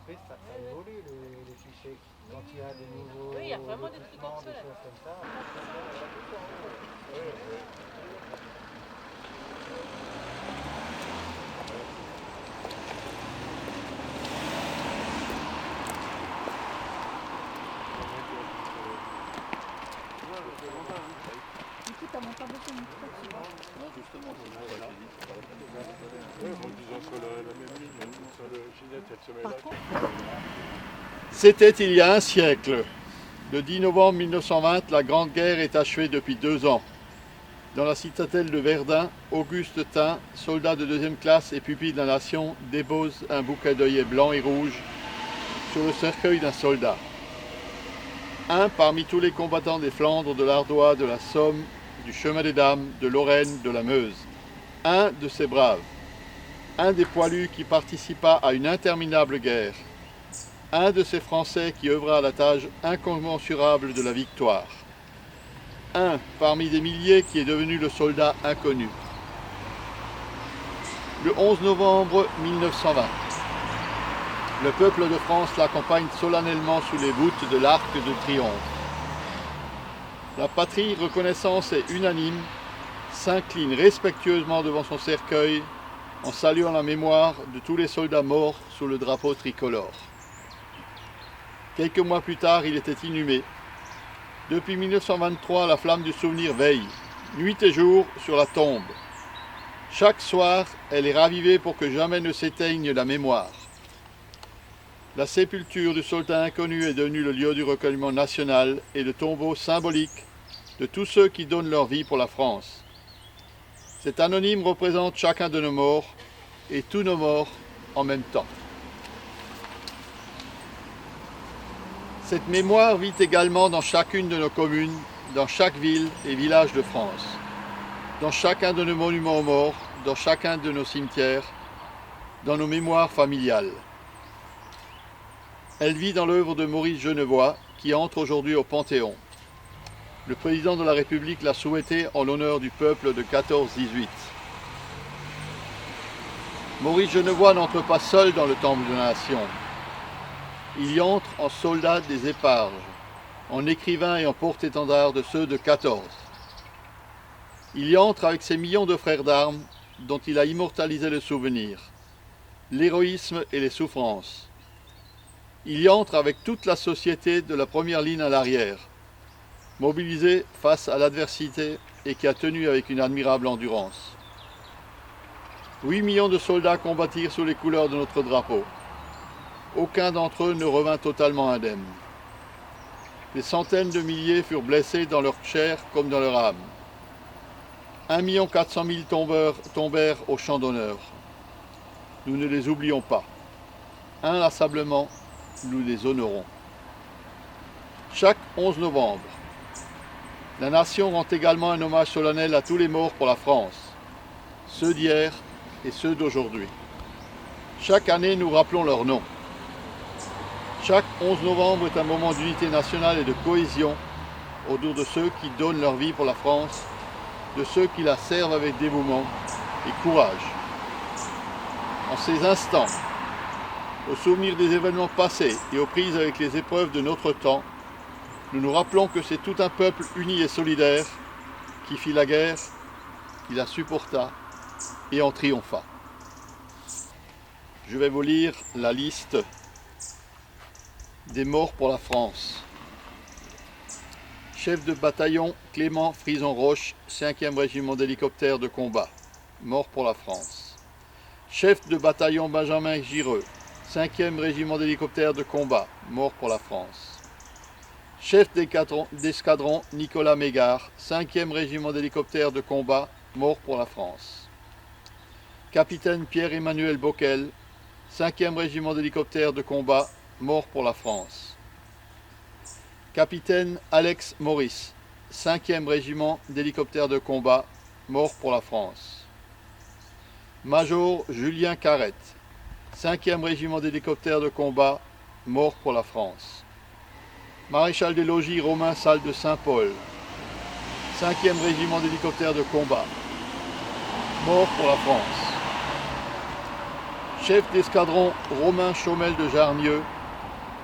après, ça évolue les fichiers. Quand il y a des nouveaux Oui, il y a vraiment des trucs équipements, des obsolètes. choses comme ça, ça donne à la différence. Oui, oui. Du coup, t'as monté un peu ton micro, tu vois. Justement, c'est ça, voilà. Ouais, en disant que la même ligne, ça, le Ginette, elle se met là. Par contre, C'était il y a un siècle. Le 10 novembre 1920, la Grande Guerre est achevée depuis 2 ans. Dans la citadelle de Verdun, Auguste Tin, soldat de 2e classe et pupille de la nation, dépose un bouquet d'œillets blancs et rouges sur le cercueil d'un soldat. Un parmi tous les combattants des Flandres, de l'Ardois, de la Somme, du Chemin des Dames, de Lorraine, de la Meuse. Un de ces braves. Un des poilus qui participa à une interminable guerre. Un de ces Français qui œuvra à la tâche incommensurable de la victoire. Un parmi des milliers qui est devenu le soldat inconnu. Le 11 novembre 1920, le peuple de France l'accompagne solennellement sous les voûtes de l'Arc de Triomphe. La patrie, reconnaissance et unanime, s'incline respectueusement devant son cercueil en saluant la mémoire de tous les soldats morts sous le drapeau tricolore. Quelques mois plus tard, il était inhumé. Depuis 1923, la flamme du souvenir veille, nuit et jour, sur la tombe. Chaque soir, elle est ravivée pour que jamais ne s'éteigne la mémoire. La sépulture du soldat inconnu est devenue le lieu du recueillement national et le tombeau symbolique de tous ceux qui donnent leur vie pour la France. Cet anonyme représente chacun de nos morts et tous nos morts en même temps. Cette mémoire vit également dans chacune de nos communes, dans chaque ville et village de France, dans chacun de nos monuments aux morts, dans chacun de nos cimetières, dans nos mémoires familiales. Elle vit dans l'œuvre de Maurice Genevoix, qui entre aujourd'hui au Panthéon. Le président de la République l'a souhaité en l'honneur du peuple de 14-18. Maurice Genevoix n'entre pas seul dans le temple de la nation. Il y entre en soldat des éparges, en écrivain et en porte-étendard de ceux de 14. Il y entre avec ses millions de frères d'armes dont il a immortalisé le souvenir, l'héroïsme et les souffrances. Il y entre avec toute la société de la première ligne à l'arrière, mobilisée face à l'adversité et qui a tenu avec une admirable endurance. 8 millions de soldats combattirent sous les couleurs de notre drapeau. Aucun d'entre eux ne revint totalement indemne. Des centaines de milliers furent blessés dans leur chair comme dans leur âme. 1 400 000 tombèrent au champ d'honneur. Nous ne les oublions pas. Inlassablement, nous les honorons. Chaque 11 novembre, la nation rend également un hommage solennel à tous les morts pour la France, ceux d'hier et ceux d'aujourd'hui. Chaque année, nous rappelons leurs noms. Chaque 11 novembre est un moment d'unité nationale et de cohésion autour de ceux qui donnent leur vie pour la France, de ceux qui la servent avec dévouement et courage. En ces instants, au souvenir des événements passés et aux prises avec les épreuves de notre temps, nous nous rappelons que c'est tout un peuple uni et solidaire qui fit la guerre, qui la supporta et en triompha. Je vais vous lire la liste des morts pour la France. Chef de bataillon Clément Frison-Roche, 5e régiment d'hélicoptères de combat, mort pour la France. Chef de bataillon Benjamin Gireux, 5e régiment d'hélicoptères de combat, mort pour la France. Chef d'escadron Nicolas Mégard, 5e régiment d'hélicoptères de combat, mort pour la France. Capitaine Pierre-Emmanuel Bockel, 5e régiment d'hélicoptères de combat, mort pour la France. Capitaine Alex Maurice, 5e régiment d'hélicoptères de combat, mort pour la France. Major Julien Carrette, 5e régiment d'hélicoptères de combat, mort pour la France. Maréchal des logis Romain Salle de Saint-Paul, 5e régiment d'hélicoptères de combat, mort pour la France. Chef d'escadron Romain Chaumel de Jarnieux,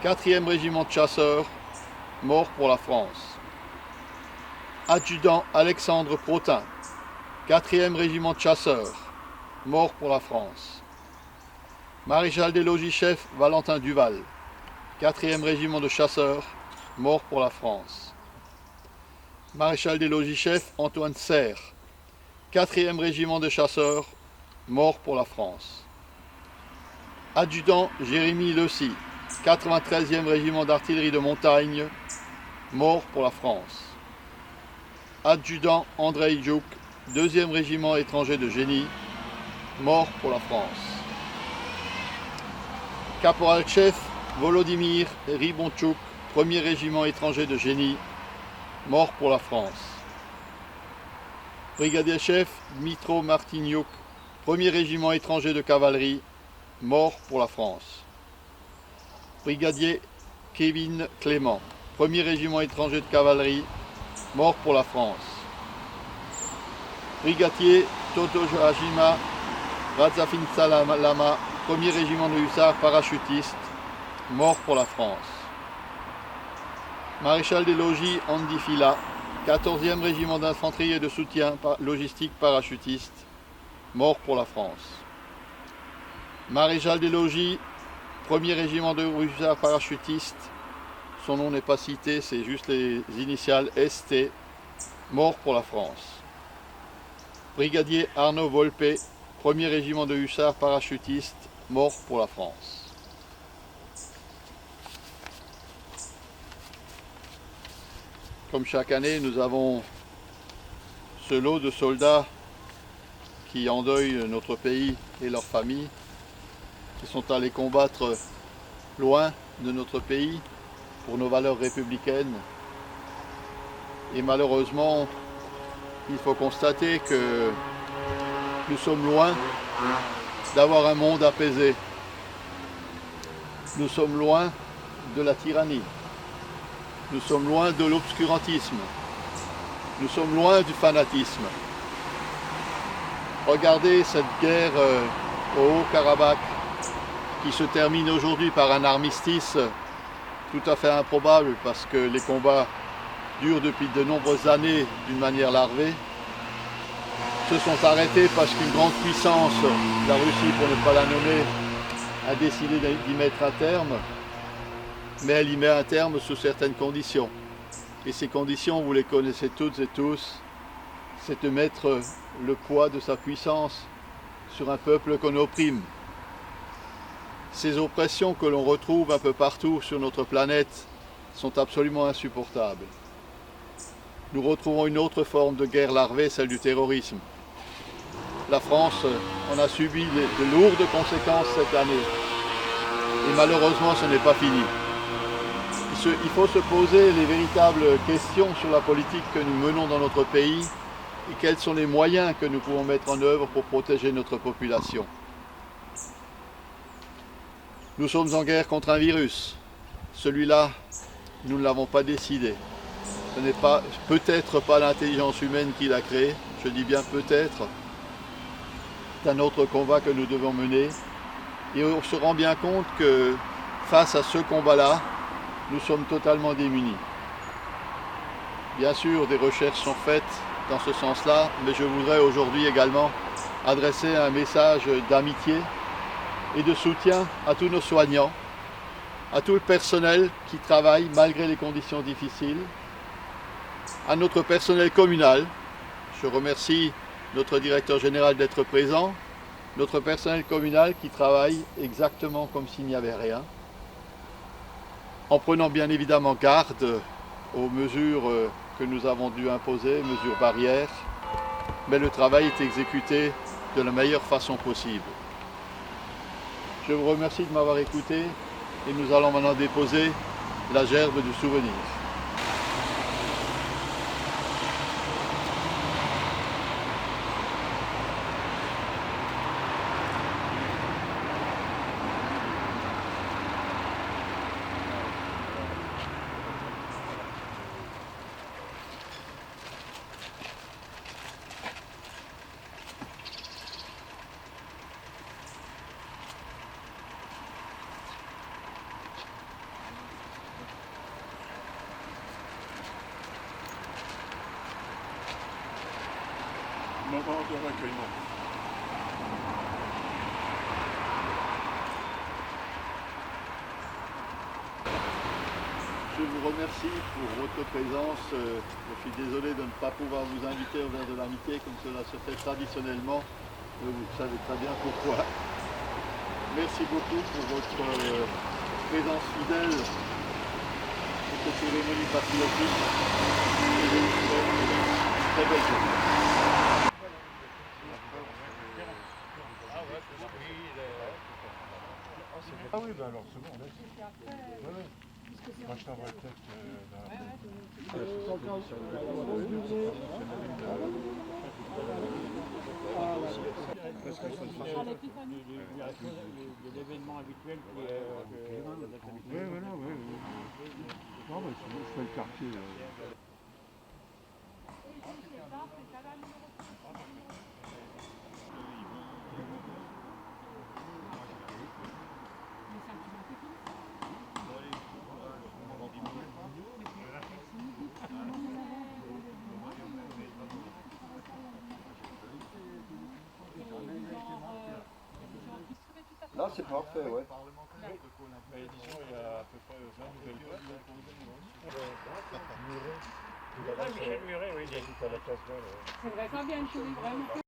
4e régiment de chasseurs, mort pour la France. Adjudant Alexandre Protin, 4e régiment de chasseurs, mort pour la France. Maréchal des logis-chefs Valentin Duval, 4e régiment de chasseurs, mort pour la France. Maréchal des logis-chefs Antoine Serre, 4e régiment de chasseurs, mort pour la France. Adjudant Jérémy Lecy, 93e régiment d'artillerie de montagne, mort pour la France. Adjudant Andrei Djouk, 2e régiment étranger de génie, mort pour la France. Caporal-chef Volodymyr Ribonchouk, 1er régiment étranger de génie, mort pour la France. Brigadier-chef Dmitro Martignouk, 1er régiment étranger de cavalerie, mort pour la France. Brigadier Kevin Clément, 1er régiment étranger de cavalerie, mort pour la France. Brigadier Totojajima Radzafinsa Lama, 1er régiment de hussards parachutistes, mort pour la France. Maréchal des logis Andy Fila, 14e régiment d'infanterie et de soutien logistique parachutiste, mort pour la France. Maréchal des logis, 1er régiment de hussards parachutistes, son nom n'est pas cité, c'est juste les initiales ST, mort pour la France. Brigadier Arnaud Volpe, 1er régiment de hussards parachutistes, mort pour la France. Comme chaque année, nous avons ce lot de soldats qui endeuillent notre pays et leurs familles, qui sont allés combattre loin de notre pays pour nos valeurs républicaines. Et malheureusement, il faut constater que nous sommes loin d'avoir un monde apaisé. Nous sommes loin de la tyrannie. Nous sommes loin de l'obscurantisme. Nous sommes loin du fanatisme. Regardez cette guerre au Haut-Karabakh qui se termine aujourd'hui par un armistice tout à fait improbable parce que les combats durent depuis de nombreuses années d'une manière larvée, se sont arrêtés parce qu'une grande puissance, la Russie pour ne pas la nommer, a décidé d'y mettre un terme, mais elle y met un terme sous certaines conditions. Et ces conditions, vous les connaissez toutes et tous, c'est de mettre le poids de sa puissance sur un peuple qu'on opprime. Ces oppressions que l'on retrouve un peu partout sur notre planète sont absolument insupportables. Nous retrouvons une autre forme de guerre larvée, celle du terrorisme. La France en a subi de lourdes conséquences cette année. Et malheureusement, ce n'est pas fini. Il faut se poser les véritables questions sur la politique que nous menons dans notre pays et quels sont les moyens que nous pouvons mettre en œuvre pour protéger notre population. Nous sommes en guerre contre un virus. Celui-là, nous ne l'avons pas décidé. Ce n'est peut-être pas l'intelligence humaine qui l'a créé, je dis bien peut-être. C'est un autre combat que nous devons mener. Et on se rend bien compte que face à ce combat-là, nous sommes totalement démunis. Bien sûr, des recherches sont faites dans ce sens-là, mais je voudrais aujourd'hui également adresser un message d'amitié et de soutien à tous nos soignants, à tout le personnel qui travaille malgré les conditions difficiles, à notre personnel communal. Je remercie notre directeur général d'être présent, notre personnel communal qui travaille exactement comme s'il n'y avait rien, en prenant bien évidemment garde aux mesures que nous avons dû imposer, mesures barrières, mais le travail est exécuté de la meilleure façon possible. Je vous remercie de m'avoir écouté et nous allons maintenant déposer la gerbe du souvenir. moment de recueillement. Je vous remercie pour votre présence. Je suis désolé de ne pas pouvoir vous inviter au verre de l'amitié comme cela se fait traditionnellement. Vous savez très bien pourquoi. Merci beaucoup pour votre présence fidèle pour cette cérémonie patriotique. Et je vous souhaite une très belle journée. Ah oui, ben alors c'est bon, là. Ouais, ouais. Moi je t'envoie peut-être l'événement habituel qui est oui, voilà, oui. Non, mais je fais le quartier. Là, c'est parfait, ouais. Mais disons, il y a à peu près 20 nouvelles places. Michel Muret, oui, il a dit à la classe. C'est vrai, ça vient de vraiment.